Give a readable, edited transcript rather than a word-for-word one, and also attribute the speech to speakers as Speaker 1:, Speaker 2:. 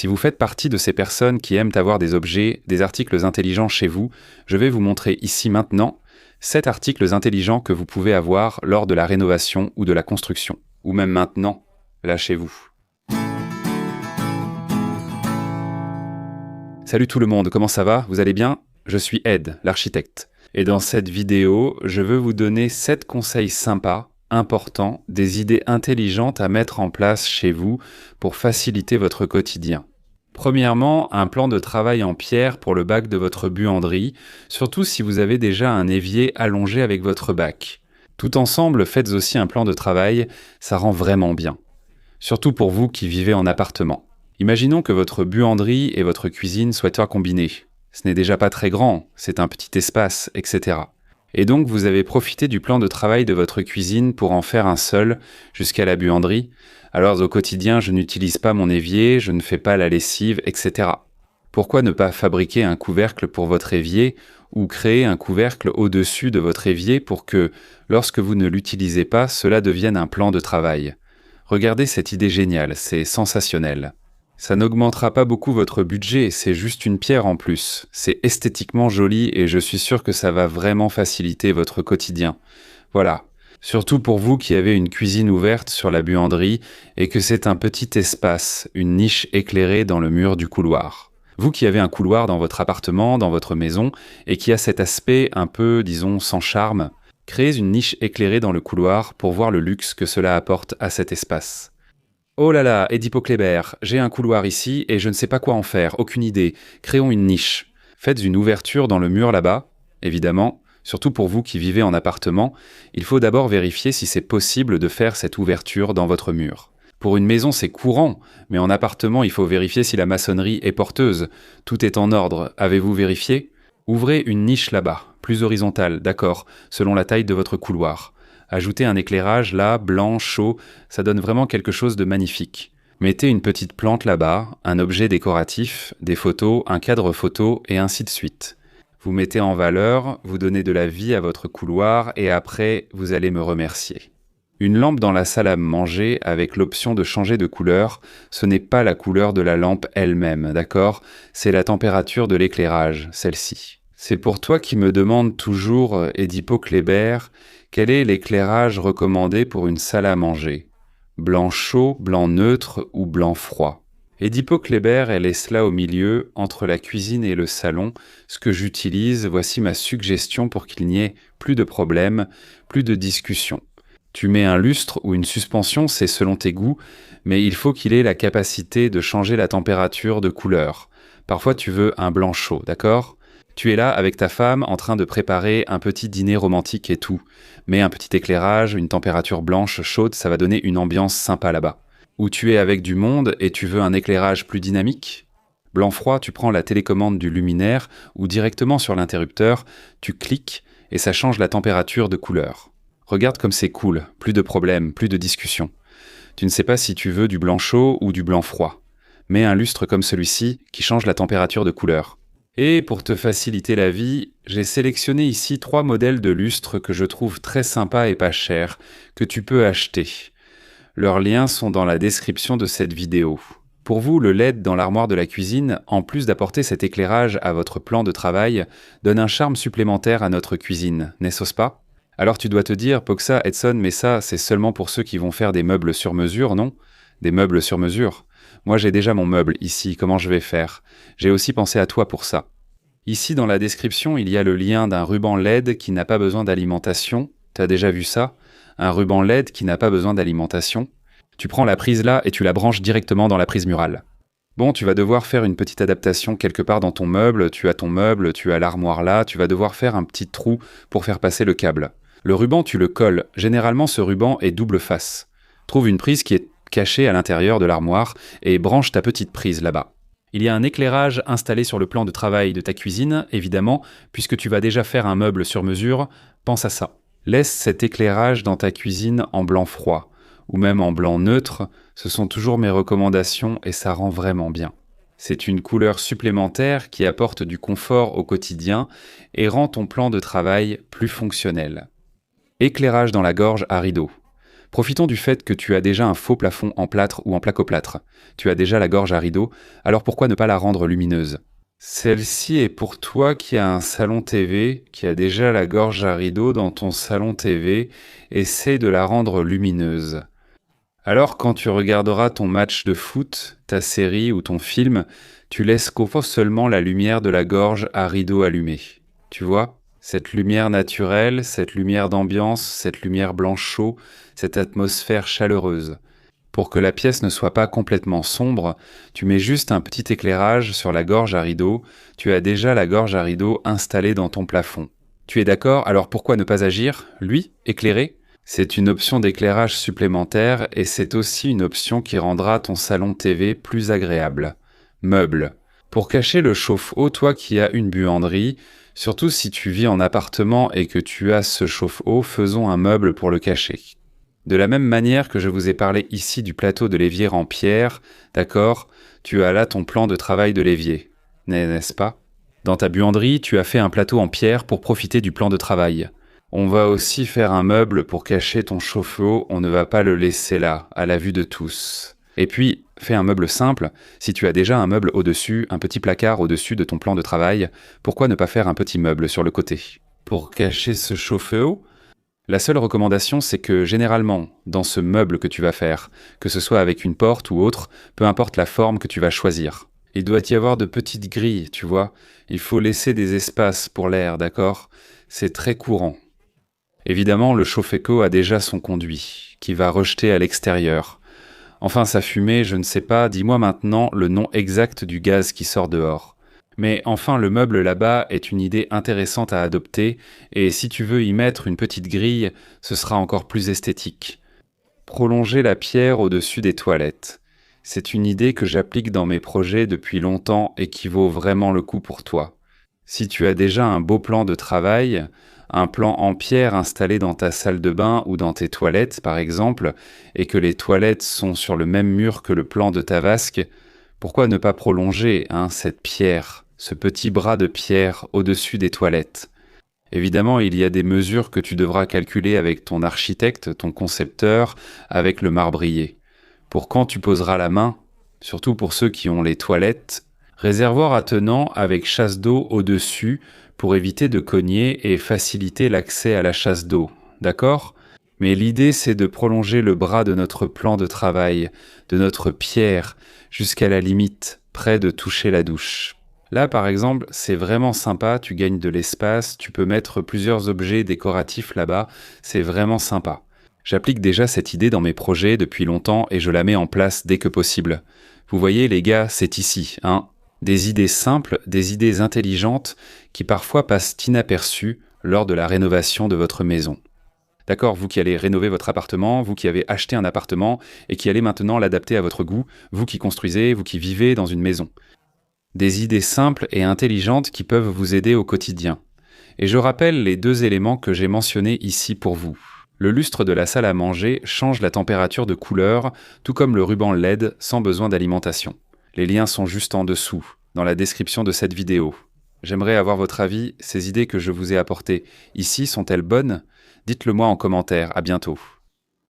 Speaker 1: Si vous faites partie de ces personnes qui aiment avoir des objets, des articles intelligents chez vous, je vais vous montrer ici maintenant 7 articles intelligents que vous pouvez avoir lors de la rénovation ou de la construction. Ou même maintenant, là chez vous. Salut tout le monde, comment ça va? Vous allez bien? Je suis Ed, l'architecte. Et dans cette vidéo, je veux vous donner 7 conseils sympas, importants, des idées intelligentes à mettre en place chez vous pour faciliter votre quotidien. Premièrement, un plan de travail en pierre pour le bac de votre buanderie, surtout si vous avez déjà un évier allongé avec votre bac. Tout ensemble, faites aussi un plan de travail, ça rend vraiment bien. Surtout pour vous qui vivez en appartement. Imaginons que votre buanderie et votre cuisine soient combinées. Ce n'est déjà pas très grand, c'est un petit espace, etc. Et donc vous avez profité du plan de travail de votre cuisine pour en faire un seul, jusqu'à la buanderie. Alors au quotidien, je n'utilise pas mon évier, je ne fais pas la lessive, etc. Pourquoi ne pas fabriquer un couvercle pour votre évier ou créer un couvercle au-dessus de votre évier pour que, lorsque vous ne l'utilisez pas, cela devienne un plan de travail? Regardez cette idée géniale, c'est sensationnel. Ça n'augmentera pas beaucoup votre budget, c'est juste une pierre en plus. C'est esthétiquement joli et je suis sûr que ça va vraiment faciliter votre quotidien. Voilà. Surtout pour vous qui avez une cuisine ouverte sur la buanderie et que c'est un petit espace, une niche éclairée dans le mur du couloir. Vous qui avez un couloir dans votre appartement, dans votre maison, et qui a cet aspect un peu, disons, sans charme, créez une niche éclairée dans le couloir pour voir le luxe que cela apporte à cet espace. Oh là là, Edipo Kléber, j'ai un couloir ici et je ne sais pas quoi en faire, aucune idée. Créons une niche. Faites une ouverture dans le mur là-bas, évidemment. Surtout pour vous qui vivez en appartement, il faut d'abord vérifier si c'est possible de faire cette ouverture dans votre mur. Pour une maison, c'est courant, mais en appartement, il faut vérifier si la maçonnerie est porteuse. Tout est en ordre. Avez-vous vérifié? Ouvrez une niche là-bas, plus horizontale, d'accord, selon la taille de votre couloir. Ajoutez un éclairage là, blanc, chaud, ça donne vraiment quelque chose de magnifique. Mettez une petite plante là-bas, un objet décoratif, des photos, un cadre photo et ainsi de suite. Vous mettez en valeur, vous donnez de la vie à votre couloir et après, vous allez me remercier. Une lampe dans la salle à manger avec l'option de changer de couleur, ce n'est pas la couleur de la lampe elle-même, d'accord? C'est la température de l'éclairage, celle-ci. C'est pour toi qui me demande toujours, Edipo Kléber, quel est l'éclairage recommandé pour une salle à manger? Blanc chaud, blanc neutre ou blanc froid? Edipo Kléber, elle est là au milieu, entre la cuisine et le salon. Ce que j'utilise, voici ma suggestion pour qu'il n'y ait plus de problèmes, plus de discussions. Tu mets un lustre ou une suspension, c'est selon tes goûts, mais il faut qu'il ait la capacité de changer la température de couleur. Parfois tu veux un blanc chaud, d'accord? Tu es là avec ta femme en train de préparer un petit dîner romantique et tout. Mais un petit éclairage, une température blanche chaude, ça va donner une ambiance sympa là-bas. Ou tu es avec du monde et tu veux un éclairage plus dynamique? Blanc froid, tu prends la télécommande du luminaire ou directement sur l'interrupteur, tu cliques et ça change la température de couleur. Regarde comme c'est cool, plus de problèmes, plus de discussions. Tu ne sais pas si tu veux du blanc chaud ou du blanc froid. Mets un lustre comme celui-ci qui change la température de couleur. Et pour te faciliter la vie, j'ai sélectionné ici 3 modèles de lustres que je trouve très sympas et pas chers, que tu peux acheter. Leurs liens sont dans la description de cette vidéo. Pour vous, le LED dans l'armoire de la cuisine, en plus d'apporter cet éclairage à votre plan de travail, donne un charme supplémentaire à notre cuisine, n'est-ce pas? Alors tu dois te dire, Poxa, Edson, mais ça, c'est seulement pour ceux qui vont faire des meubles sur mesure, non? Des meubles sur mesure? Moi, j'ai déjà mon meuble ici, comment je vais faire? J'ai aussi pensé à toi pour ça. Ici, dans la description, il y a le lien d'un ruban LED qui n'a pas besoin d'alimentation. T'as déjà vu ça? Un ruban LED qui n'a pas besoin d'alimentation. Tu prends la prise là et tu la branches directement dans la prise murale. Bon, tu vas devoir faire une petite adaptation quelque part dans ton meuble. Tu as ton meuble, tu as l'armoire là. Tu vas devoir faire un petit trou pour faire passer le câble. Le ruban, tu le colles. Généralement, ce ruban est double face. Trouve une prise qui est cachée à l'intérieur de l'armoire et branche ta petite prise là-bas. Il y a un éclairage installé sur le plan de travail de ta cuisine, évidemment, puisque tu vas déjà faire un meuble sur mesure, pense à ça. Laisse cet éclairage dans ta cuisine en blanc froid, ou même en blanc neutre, ce sont toujours mes recommandations et ça rend vraiment bien. C'est une couleur supplémentaire qui apporte du confort au quotidien et rend ton plan de travail plus fonctionnel. Éclairage dans la gorge à rideau. Profitons du fait que tu as déjà un faux plafond en plâtre ou en placo-plâtre. Tu as déjà la gorge à rideaux, alors pourquoi ne pas la rendre lumineuse? Celle-ci est pour toi qui as un salon TV, qui a déjà la gorge à rideaux dans ton salon TV, essaie de la rendre lumineuse. Alors quand tu regarderas ton match de foot, ta série ou ton film, tu laisses seulement la lumière de la gorge à rideaux allumée. Tu vois? Cette lumière naturelle, cette lumière d'ambiance, cette lumière blanche chaud, cette atmosphère chaleureuse. Pour que la pièce ne soit pas complètement sombre, tu mets juste un petit éclairage sur la gorge à rideaux, tu as déjà la gorge à rideaux installée dans ton plafond. Tu es d'accord? Alors pourquoi ne pas agir? Lui, éclairé? C'est une option d'éclairage supplémentaire et c'est aussi une option qui rendra ton salon TV plus agréable. Meubles. Pour cacher le chauffe-eau, toi qui as une buanderie, surtout si tu vis en appartement et que tu as ce chauffe-eau, faisons un meuble pour le cacher. De la même manière que je vous ai parlé ici du plateau de l'évier en pierre, d'accord, tu as là ton plan de travail de l'évier, n'est-ce pas? Dans ta buanderie, tu as fait un plateau en pierre pour profiter du plan de travail. On va aussi faire un meuble pour cacher ton chauffe-eau, on ne va pas le laisser là, à la vue de tous. Et puis, fais un meuble simple, si tu as déjà un meuble au-dessus, un petit placard au-dessus de ton plan de travail, pourquoi ne pas faire un petit meuble sur le côté? Pour cacher ce chauffe-eau, la seule recommandation, c'est que généralement, dans ce meuble que tu vas faire, que ce soit avec une porte ou autre, peu importe la forme que tu vas choisir, il doit y avoir de petites grilles, tu vois. Il faut laisser des espaces pour l'air, d'accord? C'est très courant. Évidemment, le chauffe-éco a déjà son conduit, qui va rejeter à l'extérieur. Enfin, sa fumée, je ne sais pas, dis-moi maintenant le nom exact du gaz qui sort dehors. Mais enfin, le meuble là-bas est une idée intéressante à adopter, et si tu veux y mettre une petite grille, ce sera encore plus esthétique. Prolonger la pierre au-dessus des toilettes. C'est une idée que j'applique dans mes projets depuis longtemps et qui vaut vraiment le coup pour toi. Si tu as déjà un beau plan de travail, un plan en pierre installé dans ta salle de bain ou dans tes toilettes par exemple, et que les toilettes sont sur le même mur que le plan de ta vasque, pourquoi ne pas prolonger cette pierre, ce petit bras de pierre au-dessus des toilettes? Évidemment, il y a des mesures que tu devras calculer avec ton architecte, ton concepteur, avec le marbrier. Pour quand tu poseras la main, surtout pour ceux qui ont les toilettes, réservoir attenant avec chasse d'eau au-dessus pour éviter de cogner et faciliter l'accès à la chasse d'eau, d'accord? Mais l'idée c'est de prolonger le bras de notre plan de travail, de notre pierre, jusqu'à la limite, près de toucher la douche. Là par exemple, c'est vraiment sympa, tu gagnes de l'espace, tu peux mettre plusieurs objets décoratifs là-bas, c'est vraiment sympa. J'applique déjà cette idée dans mes projets depuis longtemps et je la mets en place dès que possible. Vous voyez les gars, c'est ici, hein? Des idées simples, des idées intelligentes qui parfois passent inaperçues lors de la rénovation de votre maison. D'accord, vous qui allez rénover votre appartement, vous qui avez acheté un appartement et qui allez maintenant l'adapter à votre goût, vous qui construisez, vous qui vivez dans une maison. Des idées simples et intelligentes qui peuvent vous aider au quotidien. Et je rappelle les deux éléments que j'ai mentionnés ici pour vous. Le lustre de la salle à manger change la température de couleur, tout comme le ruban LED sans besoin d'alimentation. Les liens sont juste en dessous, dans la description de cette vidéo. J'aimerais avoir votre avis, ces idées que je vous ai apportées ici sont-elles bonnes? Dites-le moi en commentaire, à bientôt.